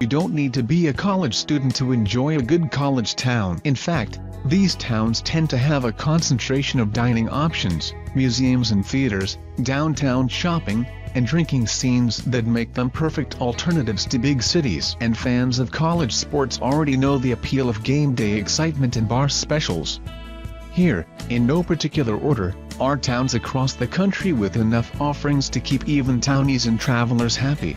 You don't need to be a college student to enjoy a good college town. In fact, these towns tend to have a concentration of dining options, museums and theaters, downtown shopping, and drinking scenes that make them perfect alternatives to big cities. And fans of college sports already know the appeal of game day excitement and bar specials. Here, in no particular order, are towns across the country with enough offerings to keep even townies and travelers happy.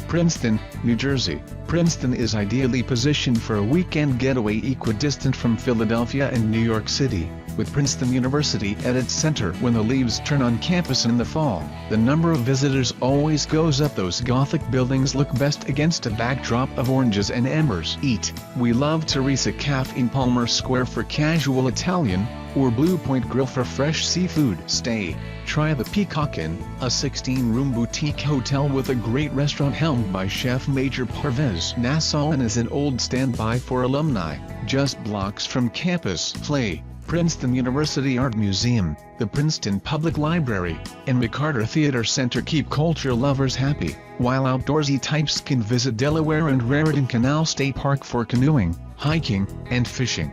Princeton, New Jersey. Princeton is ideally positioned for a weekend getaway equidistant from Philadelphia and New York City, with Princeton University at its center. When the leaves turn on campus in the fall, the number of visitors always goes up. Those Gothic buildings look best against a backdrop of oranges and embers. Eat. We love Teresa Cafe in Palmer Square for casual Italian, or Blue Point Grill for fresh seafood. Stay. Try the Peacock Inn, a 16-room boutique hotel with a great restaurant helmed by Chef Major Parvez. Nassau Inn is an old standby for alumni, just blocks from campus. Play. Princeton University Art Museum, the Princeton Public Library, and McCarter Theater Center keep culture lovers happy, while outdoorsy types can visit Delaware and Raritan Canal State Park for canoeing, hiking, and fishing.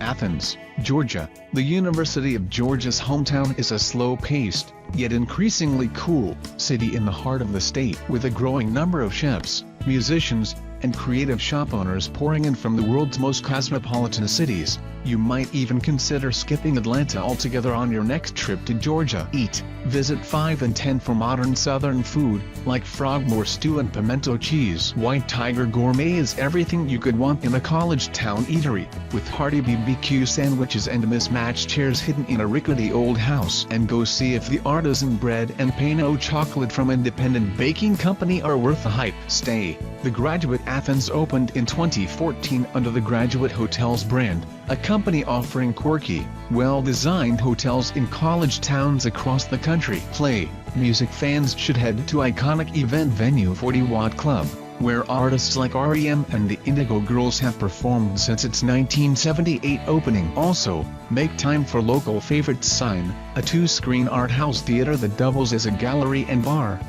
Athens, Georgia. The University of Georgia's hometown is a slow-paced, yet increasingly cool, city in the heart of the state, with a growing number of chefs, musicians, and creative shop owners pouring in from the world's most cosmopolitan cities. You might even consider skipping Atlanta altogether on your next trip to Georgia. Eat. Visit 5 and 10 for modern southern food, like Frogmore stew and pimento cheese. White Tiger Gourmet is everything you could want in a college town eatery, with hearty BBQ sandwiches and mismatched chairs hidden in a rickety old house. And go see if the artisan bread and Pinot chocolate from independent baking company are worth the hype. Stay. The Graduate Athens opened in 2014 under the Graduate Hotels brand, a company offering quirky, well-designed hotels in college towns across the country. Play. Music fans should head to iconic event venue 40 Watt Club, where artists like R.E.M. and the Indigo Girls have performed since its 1978 opening. Also, make time for local favorites Sign, a 2-screen art house theater that doubles as a gallery and bar.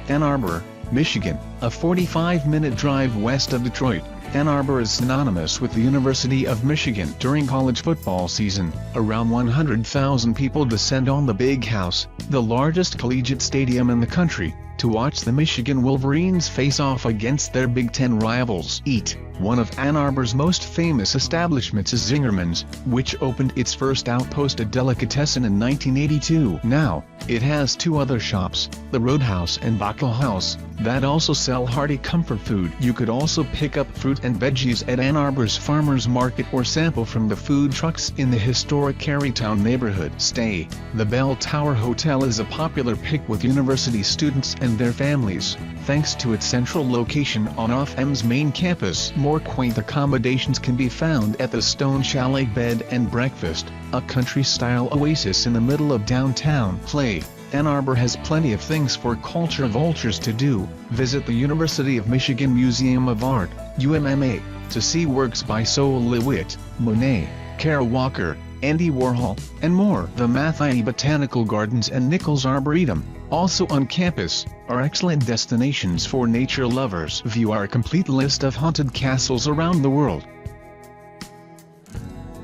Ann Arbor, Michigan, a 45-minute drive west of Detroit. Ann Arbor is synonymous with the University of Michigan. During college football season, around 100,000 people descend on the Big House, the largest collegiate stadium in the country, to watch the Michigan Wolverines face off against their Big Ten rivals. Eat. One of Ann Arbor's most famous establishments is Zingerman's, which opened its first outpost at Delicatessen in 1982. Now, it has 2 other shops, the Roadhouse and Backel House, that also sell hearty comfort food. You could also pick up fruit and veggies at Ann Arbor's Farmers Market or sample from the food trucks in the historic Carytown neighborhood. Stay. The Bell Tower Hotel is a popular pick with university students and their families, thanks to its central location on Ames main campus. More quaint accommodations can be found at the Stone Chalet Bed and Breakfast, a country-style oasis in the middle of downtown. Play. Ann Arbor has plenty of things for culture vultures to do. Visit the University of Michigan Museum of Art, UMMA, to see works by Sol LeWitt, Monet, Kara Walker, Andy Warhol, and more. The Mathai Botanical Gardens and Nichols Arboretum, also on campus, are excellent destinations for nature lovers. View our complete list of haunted castles around the world.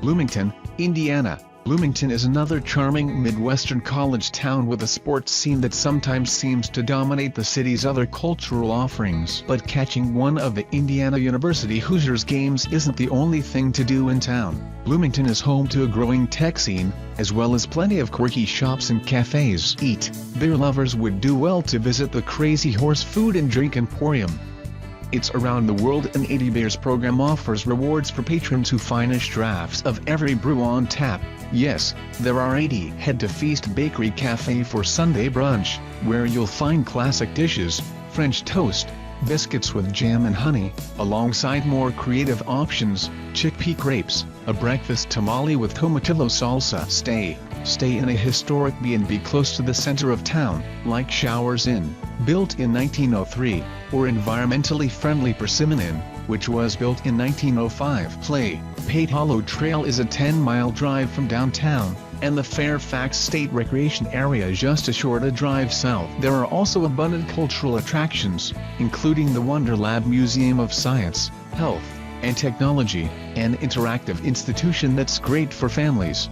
Bloomington, Indiana. Bloomington is another charming Midwestern college town with a sports scene that sometimes seems to dominate the city's other cultural offerings. But catching one of the Indiana University Hoosiers games isn't the only thing to do in town. Bloomington is home to a growing tech scene, as well as plenty of quirky shops and cafes. Eat. Beer lovers would do well to visit the Crazy Horse Food and Drink Emporium. Its Around the World in 80 Beers program offers rewards for patrons who finish drafts of every brew on tap. Yes, there are 80. Head to Feast Bakery Cafe for Sunday brunch, where you'll find classic dishes, French toast, biscuits with jam and honey, alongside more creative options, chickpea crepes, a breakfast tamale with tomatillo salsa. Stay. Stay in a historic B&B close to the center of town, like Showers Inn, built in 1903, or environmentally friendly Persimmon Inn, which was built in 1905. Pate Hollow Trail is a 10-mile drive from downtown, and the Fairfax State Recreation Area just a short drive south. There are also abundant cultural attractions, including the Wonder Lab Museum of Science, Health, and Technology, an interactive institution that's great for families.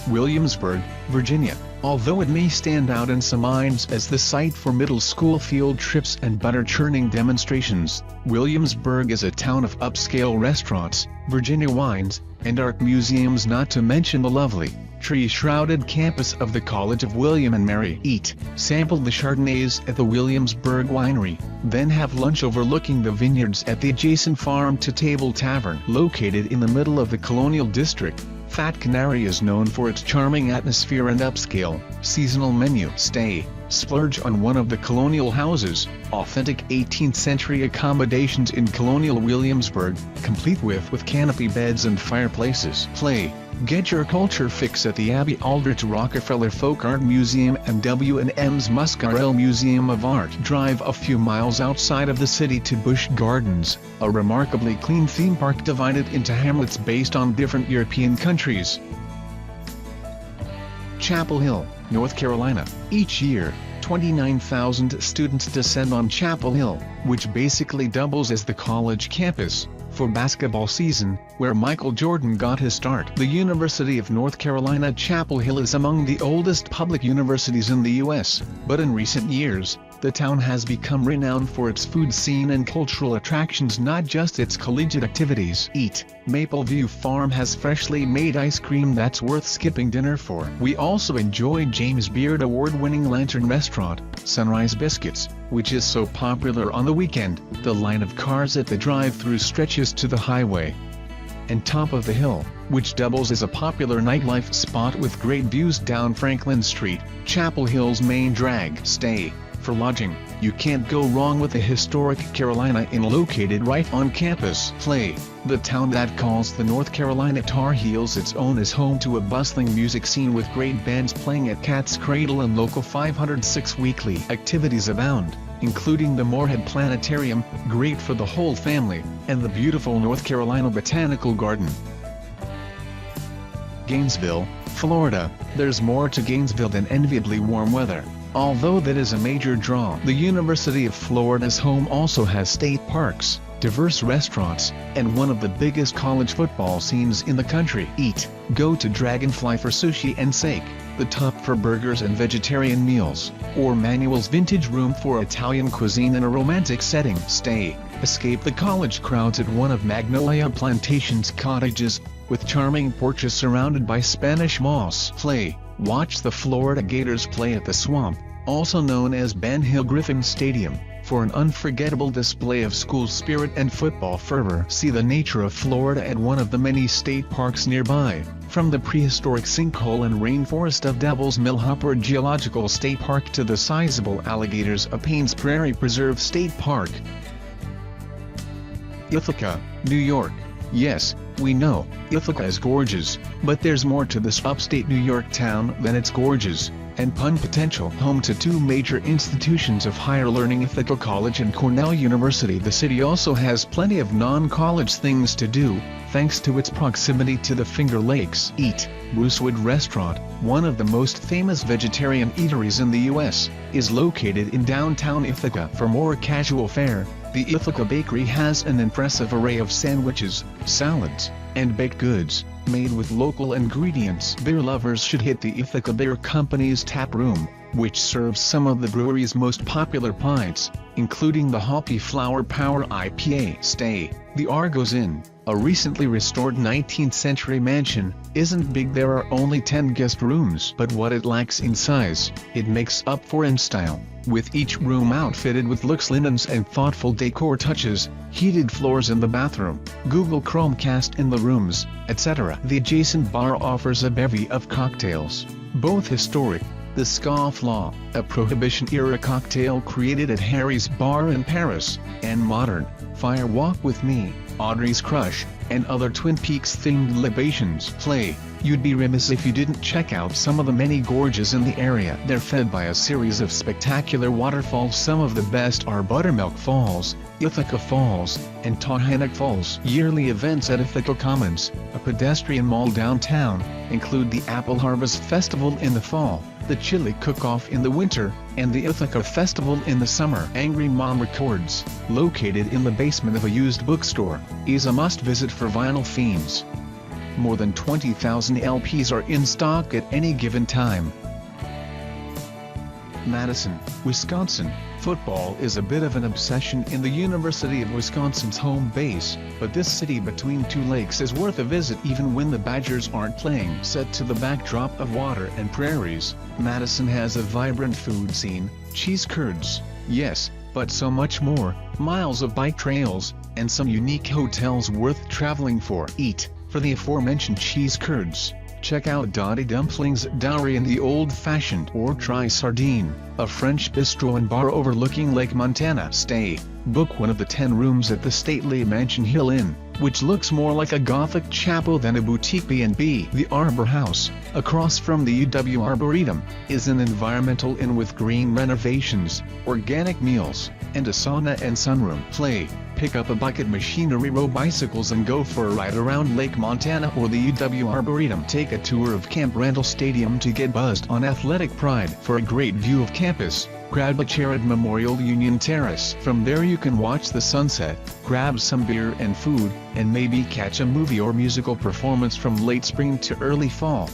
Williamsburg, Virginia. Although it may stand out in some minds as the site for middle school field trips and butter-churning demonstrations, Williamsburg is a town of upscale restaurants, Virginia wines, and art museums, not to mention the lovely, tree-shrouded campus of the College of William and Mary. Eat, sample the Chardonnays at the Williamsburg Winery, then have lunch overlooking the vineyards at the adjacent Farm to Table Tavern. Located in the middle of the Colonial District, Fat Canary is known for its charming atmosphere and upscale, seasonal menu. Splurge on one of the colonial houses, authentic 18th century accommodations in colonial Williamsburg, complete with canopy beds and fireplaces. Get your culture fix at the Abbey Aldrich Rockefeller Folk Art Museum and W&M's Muscarel Museum of Art. Drive a few miles outside of the city to Busch Gardens, a remarkably clean theme park divided into hamlets based on different European countries. Chapel Hill, North Carolina. Each year, 29,000 students descend on Chapel Hill, which basically doubles as the college campus, for basketball season, where Michael Jordan got his start. The University of North Carolina Chapel Hill is among the oldest public universities in the U.S., but in recent years, the town has become renowned for its food scene and cultural attractions, not just its collegiate activities. Eat. Mapleview Farm has freshly made ice cream that's worth skipping dinner for. We also enjoy James Beard award-winning Lantern Restaurant, Sunrise Biscuits, which is so popular on the weekend. The line of cars at the drive-thru stretches to the highway and Top of the Hill, which doubles as a popular nightlife spot with great views down Franklin Street, Chapel Hill's main drag. For lodging, you can't go wrong with the historic Carolina Inn located right on campus. The town that calls the North Carolina Tar Heels its own is home to a bustling music scene with great bands playing at Cat's Cradle, and local 506 weekly activities abound, including the Moorhead Planetarium, great for the whole family, and the beautiful North Carolina Botanical Garden. Gainesville, Florida. There's more to Gainesville than enviably warm weather. Although that is a major draw, the University of Florida's home also has state parks, diverse restaurants, and one of the biggest college football scenes in the country. Eat. Go to Dragonfly for sushi and steak, the top for burgers and vegetarian meals, or Manuel's Vintage Room for Italian cuisine in a romantic setting. Escape the college crowds at one of Magnolia Plantation's cottages, with charming porches surrounded by Spanish moss. Watch the Florida Gators play at the Swamp, also known as Ben Hill Griffin Stadium, for an unforgettable display of school spirit and football fervor. See the nature of Florida at one of the many state parks nearby, from the prehistoric sinkhole and rainforest of Devil's Mill Hopper Geological State Park to the sizable alligators of Payne's Prairie Preserve State Park. Ithaca, New York. Yes, we know, Ithaca is gorgeous, but there's more to this upstate New York town than its gorgeous and pun potential. Home to two major institutions of higher learning, Ithaca College and Cornell University, the city also has plenty of non-college things to do, thanks to its proximity to the Finger Lakes. Eat. Brucewood Restaurant, one of the most famous vegetarian eateries in the U.S., is located in downtown Ithaca. For more casual fare, the Ithaca Bakery has an impressive array of sandwiches, salads, and baked goods, made with local ingredients. Beer lovers should hit the Ithaca Beer Company's tap room, which serves some of the brewery's most popular pints, including the Hoppy Flower Power IPA. The Argos Inn, a recently restored 19th century mansion, isn't big. There are only 10 guest rooms, but what it lacks in size, it makes up for in style, with each room outfitted with luxe linens and thoughtful decor touches, heated floors in the bathroom, Google Chromecast in the rooms, etc. The adjacent bar offers a bevy of cocktails, both historic, The Scofflaw, a Prohibition-era cocktail created at Harry's Bar in Paris, and modern, Fire Walk with Me, Audrey's Crush, and other Twin Peaks-themed libations play. You'd be remiss if you didn't check out some of the many gorges in the area. They're fed by a series of spectacular waterfalls. Some of the best are Buttermilk Falls, Ithaca Falls, and Townies Falls. Yearly events at Ithaca Commons, a pedestrian mall downtown, include the Apple Harvest Festival in the fall, the Chili Cook-Off in the winter, and the Ithaca Festival in the summer. Angry Mom Records, located in the basement of a used bookstore, is a must-visit for vinyl fiends. More than 20,000 LPs are in stock at any given time. Madison, Wisconsin. Football is a bit of an obsession in the University of Wisconsin's home base, but this city between two lakes is worth a visit even when the Badgers aren't playing. Set to the backdrop of water and prairies, Madison has a vibrant food scene, cheese curds, yes, but so much more, miles of bike trails, and some unique hotels worth traveling for. Eat for the aforementioned cheese curds. Check out Dottie Dumplings Dowry in the Old Fashioned, or try Sardine, a French bistro and bar overlooking Lake Montana. Stay, book one of the 10 rooms at the stately Mansion Hill Inn, which looks more like a Gothic chapel than a boutique B&B. The Arbor House, across from the UW Arboretum, is an environmental inn with green renovations, organic meals, and a sauna and sunroom. Play, pick up a bucket machinery, row bicycles, and go for a ride around Lake Montana or the UW Arboretum. Take a tour of Camp Randall Stadium to get buzzed on athletic pride. For a great view of campus, grab a chair at Memorial Union Terrace. From there you can watch the sunset, grab some beer and food, and maybe catch a movie or musical performance from late spring to early fall.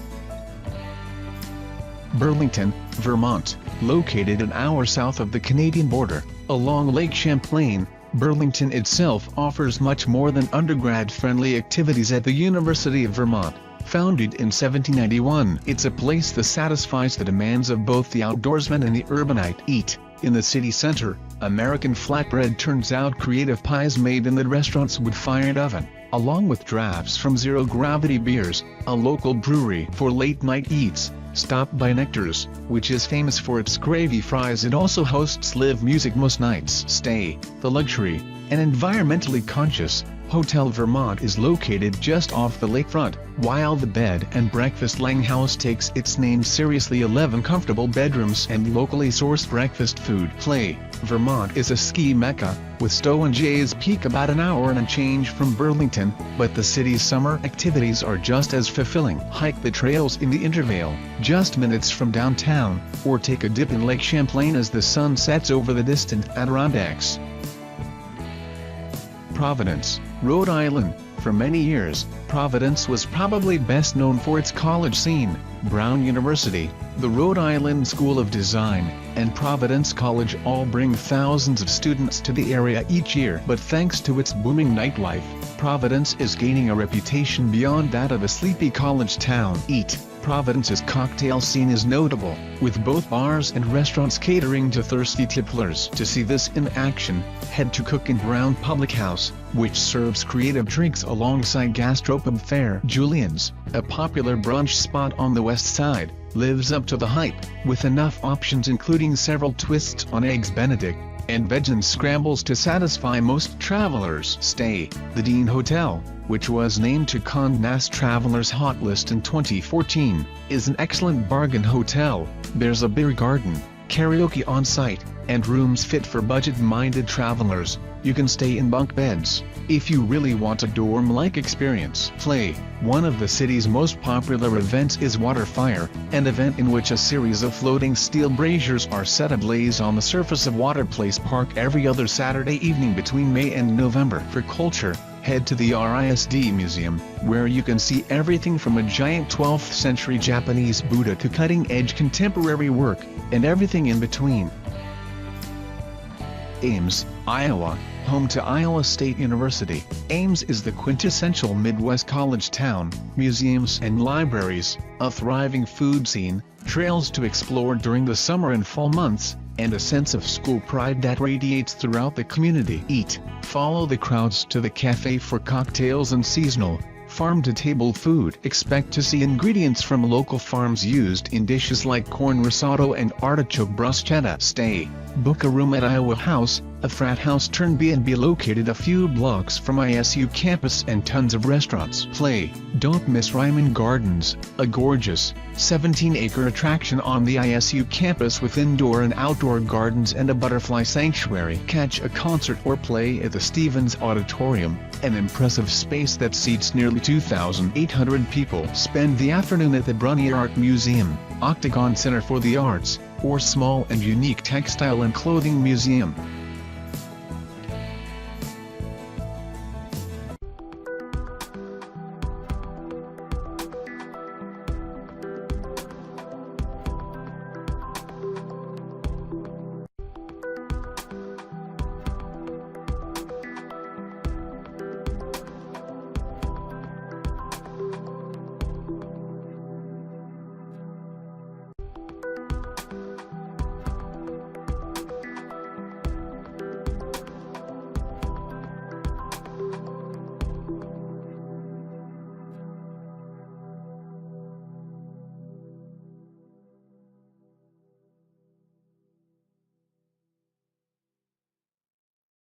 Burlington, Vermont, located an hour south of the Canadian border, along Lake Champlain, Burlington itself offers much more than undergrad-friendly activities at the University of Vermont. Founded in 1791, it's a place that satisfies the demands of both the outdoorsman and the urbanite. Eat in the city center, American flatbread turns out creative pies made in the restaurant's wood-fired oven, along with drafts from Zero Gravity Beers, a local brewery. For late-night eats, stop by Nectar's, which is famous for its gravy fries. It also hosts live music most nights. Stay, the luxury, and environmentally conscious, Hotel Vermont is located just off the lakefront, while the bed and breakfast Langhouse takes its name seriously. 11 comfortable bedrooms and locally sourced breakfast food. Play, Vermont is a ski mecca, with Stowe and Jay's Peak about an hour and a change from Burlington, but the city's summer activities are just as fulfilling. Hike the trails in the Intervale, just minutes from downtown, or take a dip in Lake Champlain as the sun sets over the distant Adirondacks. Providence, Rhode Island. For many years, Providence was probably best known for its college scene. Brown University, the Rhode Island School of Design, and Providence College all bring thousands of students to the area each year. But thanks to its booming nightlife, Providence is gaining a reputation beyond that of a sleepy college town. Eat. Providence's cocktail scene is notable, with both bars and restaurants catering to thirsty tipplers. To see this in action, head to Cook and Brown Public House, which serves creative drinks alongside gastropub fare. Julian's, a popular brunch spot on the west side, lives up to the hype, with enough options including several twists on Eggs Benedict and veggie scrambles to satisfy most travelers. Stay, the Dean Hotel, which was named to Condé Nast Traveler's Hot List in 2014, is an excellent bargain hotel. There's a beer garden, karaoke on site, and rooms fit for budget-minded travelers. You can stay in bunk beds, if you really want a dorm-like experience. Play, one of the city's most popular events is Water Fire, an event in which a series of floating steel braziers are set ablaze on the surface of Water Place Park every other Saturday evening between May and November. For culture, head to the RISD Museum, where you can see everything from a giant 12th century Japanese Buddha to cutting-edge contemporary work, and everything in between. Ames, Iowa, home to Iowa State University. Ames is the quintessential Midwest college town, museums and libraries, a thriving food scene, trails to explore during the summer and fall months, and a sense of school pride that radiates throughout the community. Eat, follow the crowds to the cafe for cocktails and seasonal, Farm-to-table food. Expect to see ingredients from local farms used in dishes like corn risotto and artichoke bruschetta. Stay. Book a room at Iowa House, a frat house turned B&B located a few blocks from ISU campus and tons of restaurants. Play. Don't miss Ryman Gardens, a gorgeous, 17-acre attraction on the ISU campus with indoor and outdoor gardens and a butterfly sanctuary. Catch a concert or play at the Stevens Auditorium, an impressive space that seats nearly 2,800 people. Spend the afternoon at the Brunier Art Museum, Octagon Center for the Arts, or small and unique textile and clothing museum.